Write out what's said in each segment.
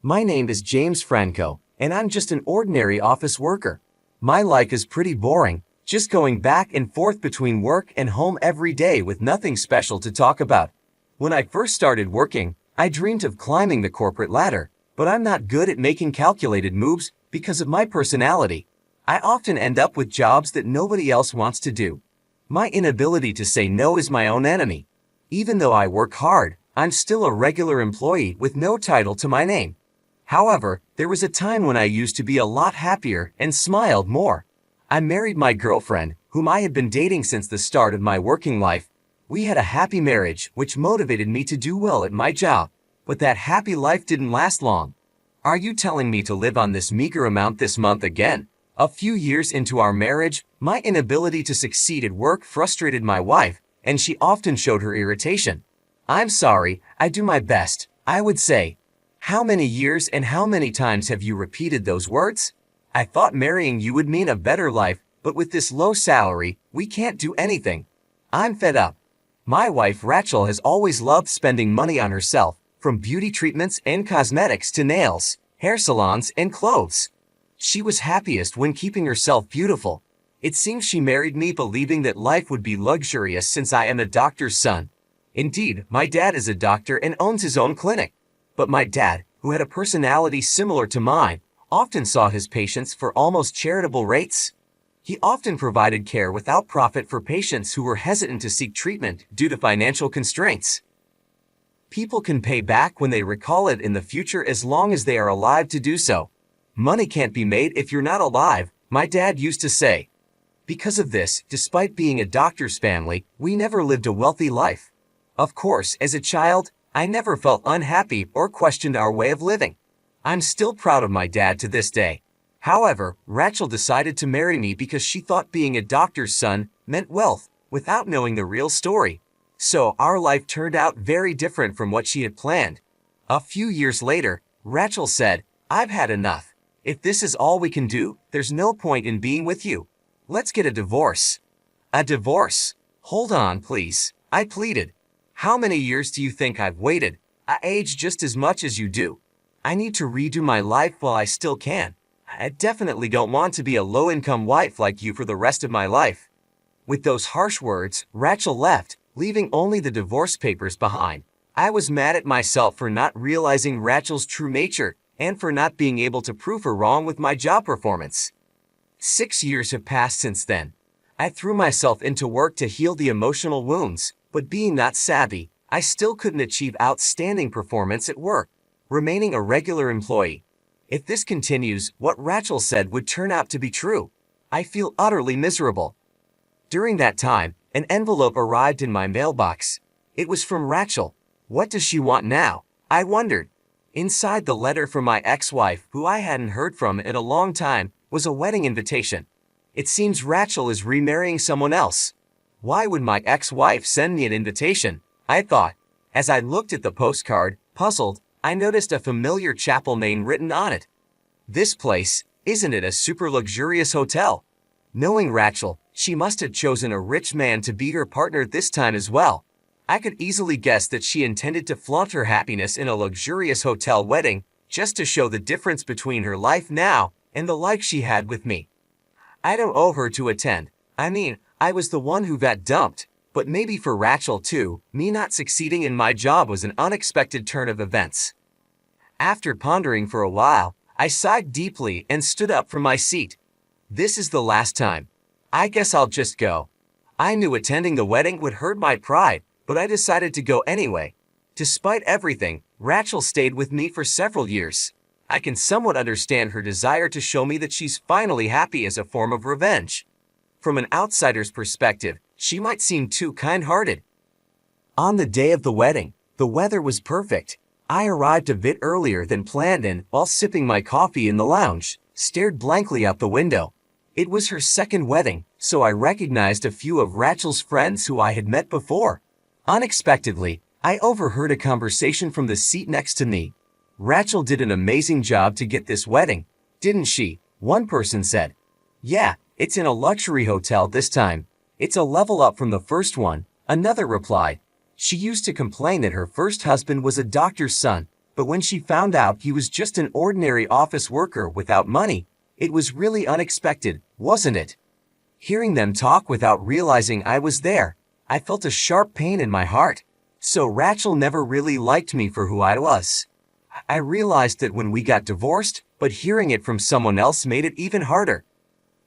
My name is James Franco, and I'm just an ordinary office worker. My life is pretty boring, just going back and forth between work and home every day with nothing special to talk about. When I first started working, I dreamed of climbing the corporate ladder, but I'm not good at making calculated moves because of my personality. I often end up with jobs that nobody else wants to do. My inability to say no is my own enemy. Even though I work hard, I'm still a regular employee with no title to my name. However, there was a time when I used to be a lot happier and smiled more. I married my girlfriend, whom I had been dating since the start of my working life. We had a happy marriage, which motivated me to do well at my job. But that happy life didn't last long. Are you telling me to live on this meager amount this month again? A few years into our marriage, my inability to succeed at work frustrated my wife, and she often showed her irritation. I'm sorry, I do my best, I would say. How many years and how many times have you repeated those words? I thought marrying you would mean a better life, but with this low salary, we can't do anything. I'm fed up. My wife Rachel has always loved spending money on herself, from beauty treatments and cosmetics to nails, hair salons and clothes. She was happiest when keeping herself beautiful. It seems she married me believing that life would be luxurious since I am a doctor's son. Indeed, my dad is a doctor and owns his own clinic. But my dad, who had a personality similar to mine, often saw his patients for almost charitable rates. He often provided care without profit for patients who were hesitant to seek treatment due to financial constraints. People can pay back when they recall it in the future as long as they are alive to do so. Money can't be made if you're not alive, my dad used to say. Because of this, despite being a doctor's family, we never lived a wealthy life. Of course, as a child, I never felt unhappy or questioned our way of living. I'm still proud of my dad to this day. However, Rachel decided to marry me because she thought being a doctor's son meant wealth, without knowing the real story. So our life turned out very different from what she had planned. A few years later, Rachel said, "I've had enough. If this is all we can do, there's no point in being with you. Let's get a divorce." A divorce? Hold on, please, I pleaded. How many years do you think I've waited? I age just as much as you do. I need to redo my life while I still can. I definitely don't want to be a low-income wife like you for the rest of my life. With those harsh words, Rachel left, leaving only the divorce papers behind. I was mad at myself for not realizing Rachel's true nature and for not being able to prove her wrong with my job performance. 6 years have passed since then. I threw myself into work to heal the emotional wounds, but being not savvy, I still couldn't achieve outstanding performance at work, remaining a regular employee. If this continues, what Rachel said would turn out to be true. I feel utterly miserable. During that time, an envelope arrived in my mailbox. It was from Rachel. What does she want now? I wondered. Inside the letter from my ex-wife, who I hadn't heard from in a long time, was a wedding invitation. It seems Rachel is remarrying someone else. Why would my ex-wife send me an invitation? I thought. As I looked at the postcard, puzzled, I noticed a familiar chapel name written on it. This place, isn't it a super luxurious hotel? Knowing Rachel, she must have chosen a rich man to be her partner this time as well. I could easily guess that she intended to flaunt her happiness in a luxurious hotel wedding, just to show the difference between her life now and the life she had with me. I don't owe her to attend. I mean, I was the one who got dumped, but maybe for Rachel too, me not succeeding in my job was an unexpected turn of events. After pondering for a while, I sighed deeply and stood up from my seat. This is the last time. I guess I'll just go. I knew attending the wedding would hurt my pride, but I decided to go anyway. Despite everything, Rachel stayed with me for several years. I can somewhat understand her desire to show me that she's finally happy as a form of revenge. From an outsider's perspective, she might seem too kind-hearted. On the day of the wedding, the weather was perfect. I arrived a bit earlier than planned and, while sipping my coffee in the lounge, stared blankly out the window. It was her second wedding, so I recognized a few of Rachel's friends who I had met before. Unexpectedly, I overheard a conversation from the seat next to me. Rachel did an amazing job to get this wedding, didn't she? One person said. Yeah, it's in a luxury hotel this time. It's a level up from the first one, another replied. She used to complain that her first husband was a doctor's son, But when she found out he was just an ordinary office worker without money, it was really unexpected, wasn't it? Hearing them talk without realizing I was there, I felt a sharp pain in my heart. So Rachel never really liked me for who I was. I realized that when we got divorced, but hearing it from someone else made it even harder.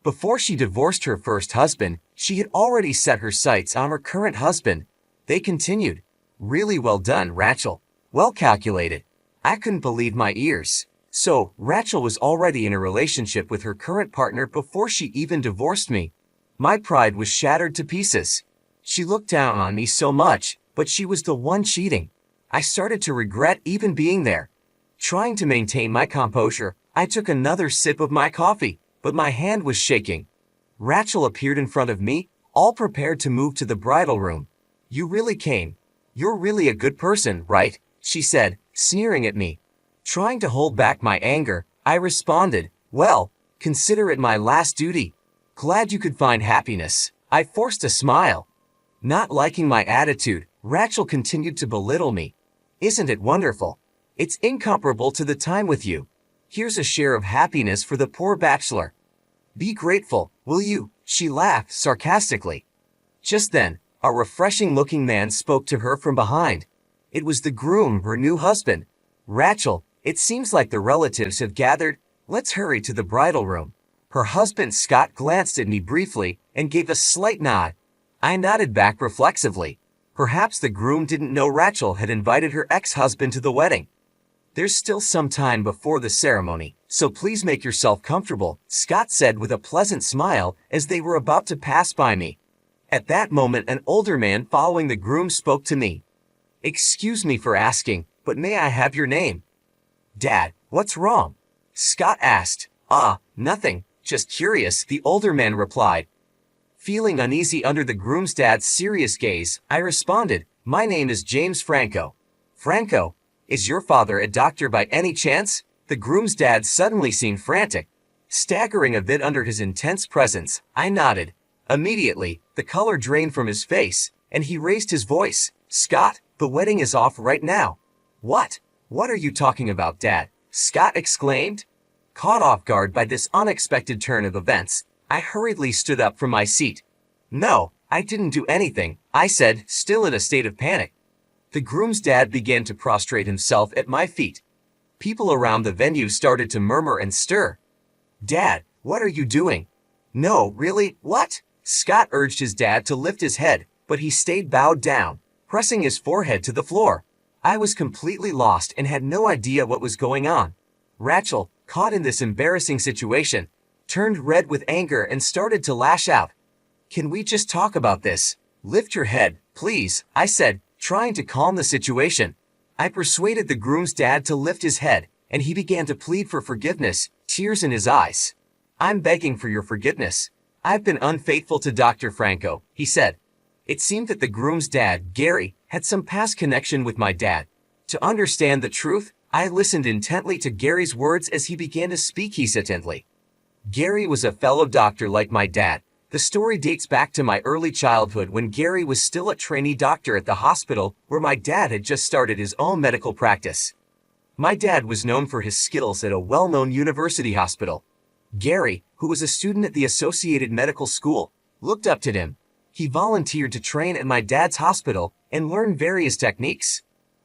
Before she divorced her first husband, she had already set her sights on her current husband. They continued. Really well done, Rachel. Well calculated. I couldn't believe my ears. So, Rachel was already in a relationship with her current partner before she even divorced me. My pride was shattered to pieces. She looked down on me so much, but she was the one cheating. I started to regret even being there. Trying to maintain my composure, I took another sip of my coffee, but my hand was shaking. Rachel appeared in front of me, all prepared to move to the bridal room. You really came. You're really a good person, right? She said, sneering at me. Trying to hold back my anger, I responded, well, consider it my last duty. Glad you could find happiness. I forced a smile. Not liking my attitude, Rachel continued to belittle me. Isn't it wonderful? It's incomparable to the time with you. Here's a share of happiness for the poor bachelor. Be grateful, will you? She laughed sarcastically. Just then, a refreshing-looking man spoke to her from behind. It was the groom, her new husband. Rachel, it seems like the relatives have gathered. Let's hurry to the bridal room. Her husband Scott glanced at me briefly and gave a slight nod. I nodded back reflexively. Perhaps the groom didn't know Rachel had invited her ex-husband to the wedding. There's still some time before the ceremony, so please make yourself comfortable, Scott said with a pleasant smile as they were about to pass by me. At that moment, an older man following the groom spoke to me. Excuse me for asking, but may I have your name? Dad, what's wrong? Scott asked. Nothing, just curious, the older man replied. Feeling uneasy under the groom's dad's serious gaze, I responded, my name is James Franco. Franco? Is your father a doctor by any chance? The groom's dad suddenly seemed frantic. Staggering a bit under his intense presence, I nodded. Immediately, the color drained from his face, and he raised his voice. Scott, the wedding is off right now. What? What are you talking about, Dad? Scott exclaimed. Caught off guard by this unexpected turn of events, I hurriedly stood up from my seat. No, I didn't do anything, I said, still in a state of panic. The groom's dad began to prostrate himself at my feet. People around the venue started to murmur and stir. Dad, what are you doing? No, really, what? Scott urged his dad to lift his head, but he stayed bowed down, pressing his forehead to the floor. I was completely lost and had no idea what was going on. Rachel, caught in this embarrassing situation, turned red with anger and started to lash out. Can we just talk about this? Lift your head, please, I said, trying to calm the situation. I persuaded the groom's dad to lift his head, and he began to plead for forgiveness, tears in his eyes. I'm begging for your forgiveness. I've been unfaithful to Dr. Franco, he said. It seemed that the groom's dad, Gary, had some past connection with my dad. To understand the truth, I listened intently to Gary's words as he began to speak hesitantly. Gary was a fellow doctor like my dad. The story dates back to my early childhood when Gary was still a trainee doctor at the hospital where my dad had just started his own medical practice. My dad was known for his skills at a well-known university hospital. Gary, who was a student at the Associated Medical School, looked up to him. He volunteered to train at my dad's hospital and learn various techniques.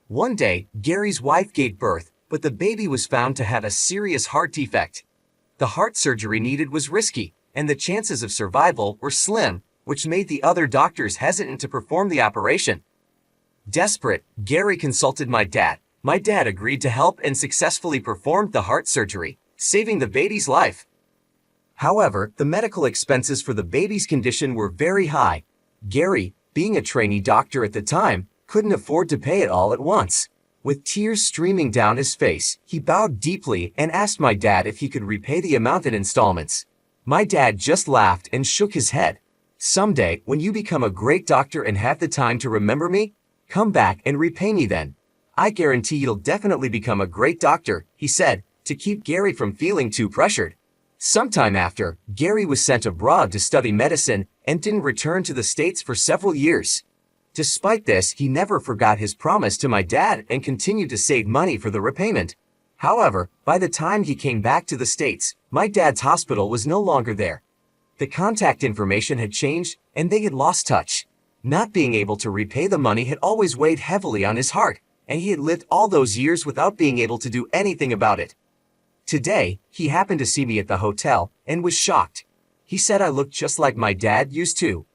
One day, Gary's wife gave birth, but the baby was found to have a serious heart defect. The heart surgery needed was risky, and the chances of survival were slim, which made the other doctors hesitant to perform the operation. Desperate, Gary consulted my dad. My dad agreed to help and successfully performed the heart surgery, saving the baby's life. However, the medical expenses for the baby's condition were very high. Gary, being a trainee doctor at the time, couldn't afford to pay it all at once. With tears streaming down his face, he bowed deeply and asked my dad if he could repay the amount in installments. My dad just laughed and shook his head. Someday, when you become a great doctor and have the time to remember me, come back and repay me then. I guarantee you'll definitely become a great doctor, he said, to keep Gary from feeling too pressured. Sometime after, Gary was sent abroad to study medicine and didn't return to the States for several years. Despite this, he never forgot his promise to my dad and continued to save money for the repayment. However, by the time he came back to the States, my dad's hospital was no longer there. The contact information had changed and they had lost touch. Not being able to repay the money had always weighed heavily on his heart, and he had lived all those years without being able to do anything about it. Today, he happened to see me at the hotel and was shocked. He said I looked just like my dad used to.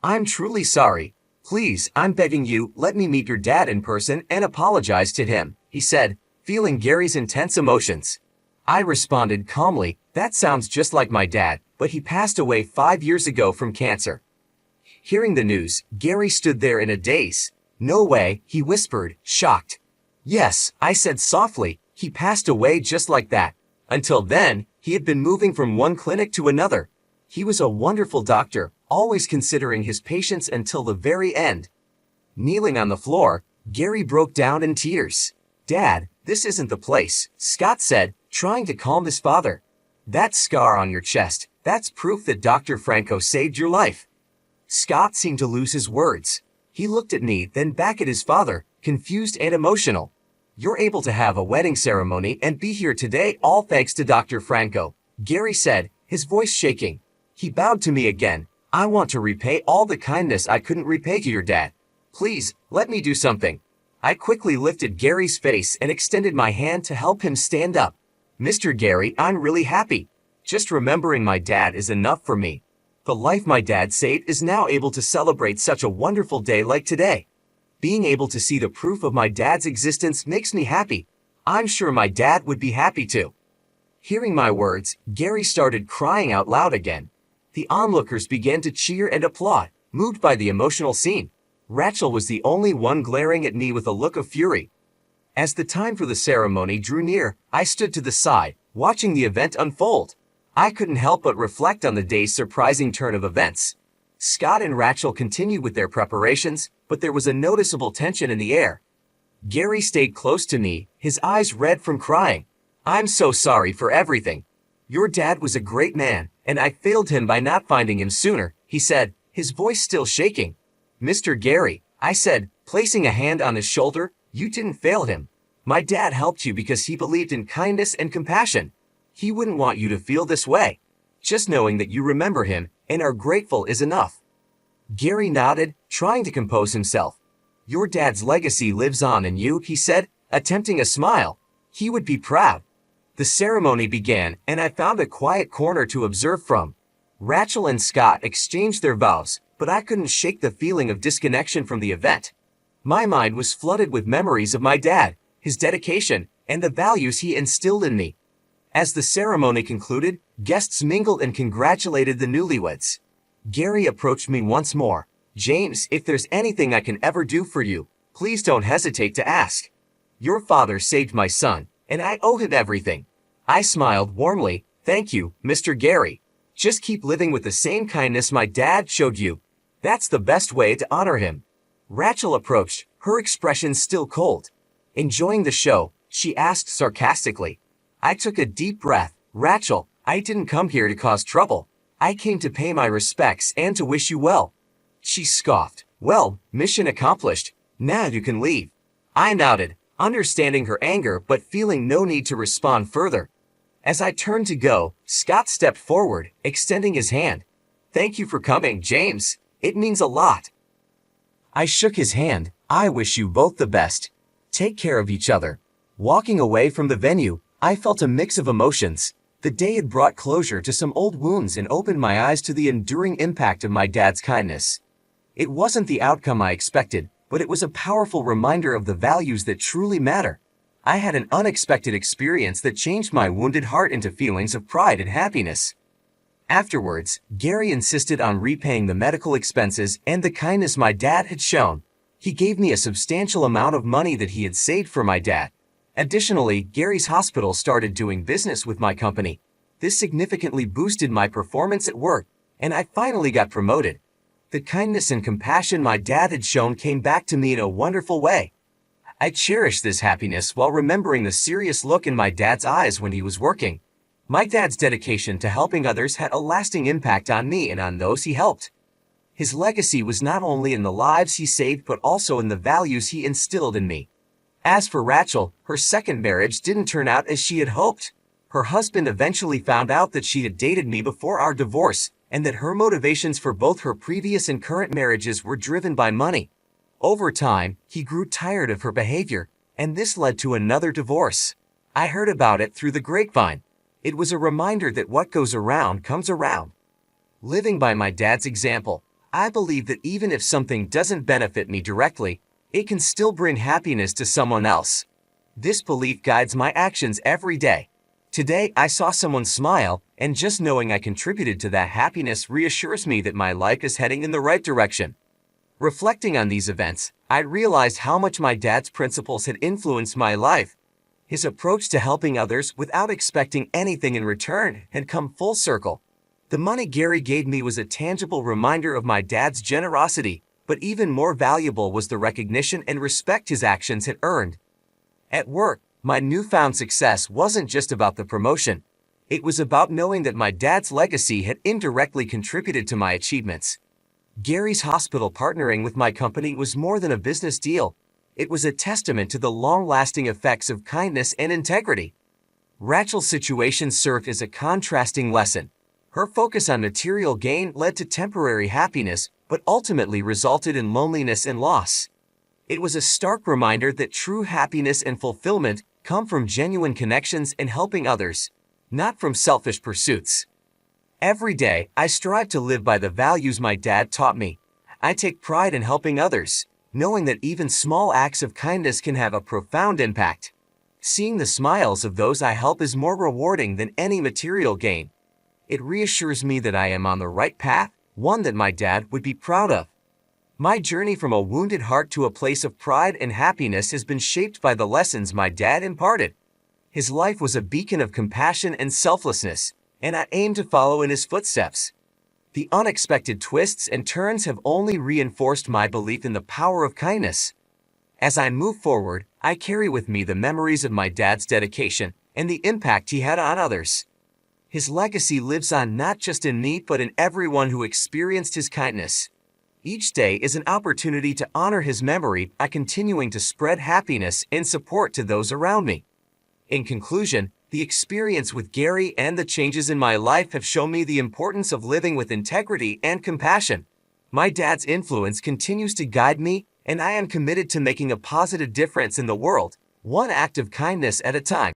"I'm truly sorry. Please, I'm begging you, let me meet your dad in person and apologize to him," he said, feeling Gary's intense emotions. I responded calmly, "That sounds just like my dad, but he passed away 5 years ago from cancer." Hearing the news, Gary stood there in a daze. "No way," he whispered, shocked. "Yes," I said softly, "he passed away just like that. Until then, he had been moving from one clinic to another. He was a wonderful doctor, always considering his patients until the very end." Kneeling on the floor, Gary broke down in tears. "Dad, this isn't the place," Scott said, trying to calm his father. "That scar on your chest, that's proof that Dr. Franco saved your life." Scott seemed to lose his words. He looked at me, then back at his father, confused and emotional. "You're able to have a wedding ceremony and be here today all thanks to Dr. Franco," Gary said, his voice shaking. He bowed to me again. "I want to repay all the kindness I couldn't repay to your dad. Please, let me do something." I quickly lifted Gary's face and extended my hand to help him stand up. "Mr. Gary, I'm really happy. Just remembering my dad is enough for me. The life my dad saved is now able to celebrate such a wonderful day like today. Being able to see the proof of my dad's existence makes me happy. I'm sure my dad would be happy too." Hearing my words, Gary started crying out loud again. The onlookers began to cheer and applaud, moved by the emotional scene. Rachel was the only one glaring at me with a look of fury. As the time for the ceremony drew near, I stood to the side, watching the event unfold. I couldn't help but reflect on the day's surprising turn of events. Scott and Rachel continued with their preparations, but there was a noticeable tension in the air. Gary stayed close to me, his eyes red from crying. "I'm so sorry for everything. Your dad was a great man, and I failed him by not finding him sooner," he said, his voice still shaking. "Mr. Gary," I said, placing a hand on his shoulder, "you didn't fail him. My dad helped you because he believed in kindness and compassion. He wouldn't want you to feel this way. Just knowing that you remember him and are grateful is enough." Gary nodded, trying to compose himself. "Your dad's legacy lives on in you," he said, attempting a smile. "He would be proud." The ceremony began, and I found a quiet corner to observe from. Rachel and Scott exchanged their vows, but I couldn't shake the feeling of disconnection from the event. My mind was flooded with memories of my dad, his dedication, and the values he instilled in me. As the ceremony concluded, guests mingled and congratulated the newlyweds. Gary approached me once more. "James, if there's anything I can ever do for you, please don't hesitate to ask. Your father saved my son, and I owe him everything." I smiled warmly. "Thank you, Mr. Gary. Just keep living with the same kindness my dad showed you. That's the best way to honor him." Rachel approached, her expression still cold. "Enjoying the show?" she asked sarcastically. I took a deep breath. "Rachel, I didn't come here to cause trouble. I came to pay my respects and to wish you well." She scoffed. "Well, mission accomplished. Now you can leave." I nodded, understanding her anger but feeling no need to respond further. As I turned to go, Scott stepped forward, extending his hand. "Thank you for coming, James. It means a lot." I shook his hand. "I wish you both the best. Take care of each other." Walking away from the venue, I felt a mix of emotions. The day had brought closure to some old wounds and opened my eyes to the enduring impact of my dad's kindness. It wasn't the outcome I expected, but it was a powerful reminder of the values that truly matter. I had an unexpected experience that changed my wounded heart into feelings of pride and happiness. Afterwards, Gary insisted on repaying the medical expenses and the kindness my dad had shown. He gave me a substantial amount of money that he had saved for my dad. Additionally, Gary's hospital started doing business with my company. This significantly boosted my performance at work, and I finally got promoted. The kindness and compassion my dad had shown came back to me in a wonderful way. I cherished this happiness while remembering the serious look in my dad's eyes when he was working. My dad's dedication to helping others had a lasting impact on me and on those he helped. His legacy was not only in the lives he saved but also in the values he instilled in me. As for Rachel, her second marriage didn't turn out as she had hoped. Her husband eventually found out that she had dated me before our divorce, and that her motivations for both her previous and current marriages were driven by money. Over time, he grew tired of her behavior, and this led to another divorce. I heard about it through the grapevine. It was a reminder that what goes around comes around. Living by my dad's example, I believe that even if something doesn't benefit me directly, it can still bring happiness to someone else. This belief guides my actions every day. Today, I saw someone smile, and just knowing I contributed to that happiness reassures me that my life is heading in the right direction. Reflecting on these events, I realized how much my dad's principles had influenced my life. His approach to helping others without expecting anything in return had come full circle. The money Gary gave me was a tangible reminder of my dad's generosity, but even more valuable was the recognition and respect his actions had earned. At work, my newfound success wasn't just about the promotion. It was about knowing that my dad's legacy had indirectly contributed to my achievements. Gary's hospital partnering with my company was more than a business deal. It was a testament to the long-lasting effects of kindness and integrity. Rachel's situation served as a contrasting lesson. Her focus on material gain led to temporary happiness, but ultimately resulted in loneliness and loss. It was a stark reminder that true happiness and fulfillment come from genuine connections and helping others, not from selfish pursuits. Every day, I strive to live by the values my dad taught me. I take pride in helping others, knowing that even small acts of kindness can have a profound impact. Seeing the smiles of those I help is more rewarding than any material gain. It reassures me that I am on the right path, one that my dad would be proud of. My journey from a wounded heart to a place of pride and happiness has been shaped by the lessons my dad imparted. His life was a beacon of compassion and selflessness, and I aim to follow in his footsteps. The unexpected twists and turns have only reinforced my belief in the power of kindness. As I move forward, I carry with me the memories of my dad's dedication and the impact he had on others. His legacy lives on not just in me but in everyone who experienced his kindness. Each day is an opportunity to honor his memory by continuing to spread happiness and support to those around me. In conclusion, the experience with Gary and the changes in my life have shown me the importance of living with integrity and compassion. My dad's influence continues to guide me, and I am committed to making a positive difference in the world, one act of kindness at a time.